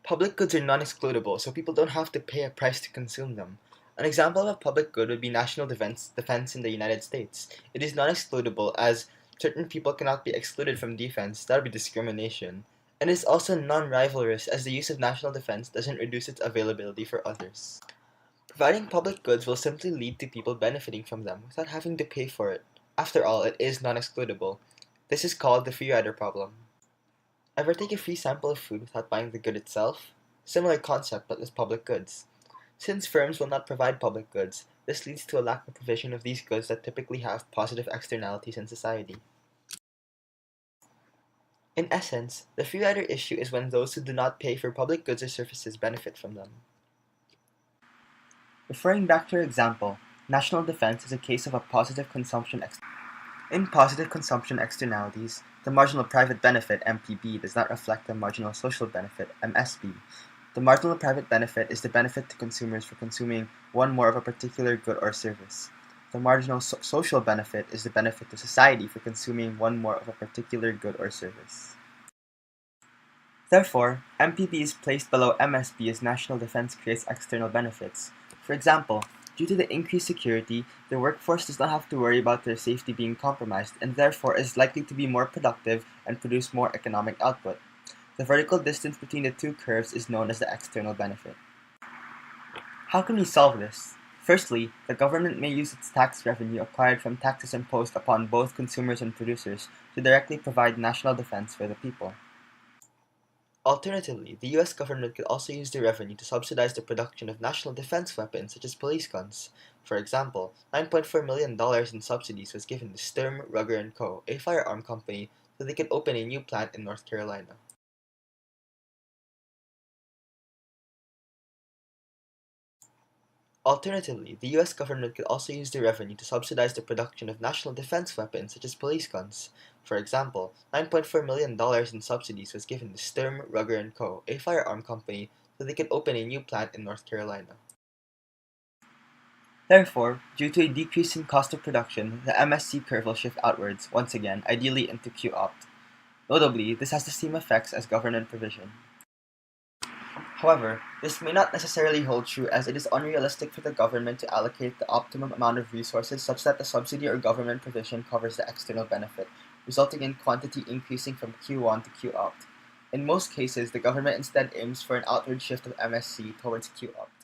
Public goods are non-excludable, so people don't have to pay a price to consume them. An example of a public good would be national defense in the United States. It is non-excludable as certain people cannot be excluded from defense. That would be discrimination. And it is also non-rivalrous as the use of national defense doesn't reduce its availability for others. Providing public goods will simply lead to people benefiting from them without having to pay for it. After all, it is non-excludable. This is called the free rider problem. Ever take a free sample of food without buying the good itself? Similar concept but with public goods. Since firms will not provide public goods, this leads to a lack of provision of these goods that typically have positive externalities in society. In essence, the free rider issue is when those who do not pay for public goods or services benefit from them. Referring back to our example, national defense is a case of a positive consumption In positive consumption externalities, the marginal private benefit (MPB) does not reflect the marginal social benefit (MSB). The marginal private benefit is the benefit to consumers for consuming one more of a particular good or service. The marginal social benefit is the benefit to society for consuming one more of a particular good or service. Therefore, MPB is placed below MSB as national defense creates external benefits. For example, due to the increased security, the workforce does not have to worry about their safety being compromised and therefore is likely to be more productive and produce more economic output. The vertical distance between the two curves is known as the external benefit. How can we solve this? Firstly, the government may use its tax revenue acquired from taxes imposed upon both consumers and producers to directly provide national defense for the people. Alternatively, the US government could also use the revenue to subsidize the production of national defense weapons such as police guns. For example, $9.4 million in subsidies was given to Sturm, Ruger & Co., a firearm company, so they could open a new plant in North Carolina. Alternatively, the US government could also use the revenue to subsidize the production of national defense weapons such as police guns. For example, $9.4 million in subsidies was given to Sturm, Ruger & Co., a firearm company, so they could open a new plant in North Carolina. Therefore, due to a decrease in cost of production, the MSC curve will shift outwards, once again, ideally into Q-opt. Notably, this has the same effects as government provision. However, this may not necessarily hold true as it is unrealistic for the government to allocate the optimum amount of resources such that the subsidy or government provision covers the external benefit, resulting in quantity increasing from Q1 to Q-opt. In most cases, the government instead aims for an outward shift of MSC towards Q-opt.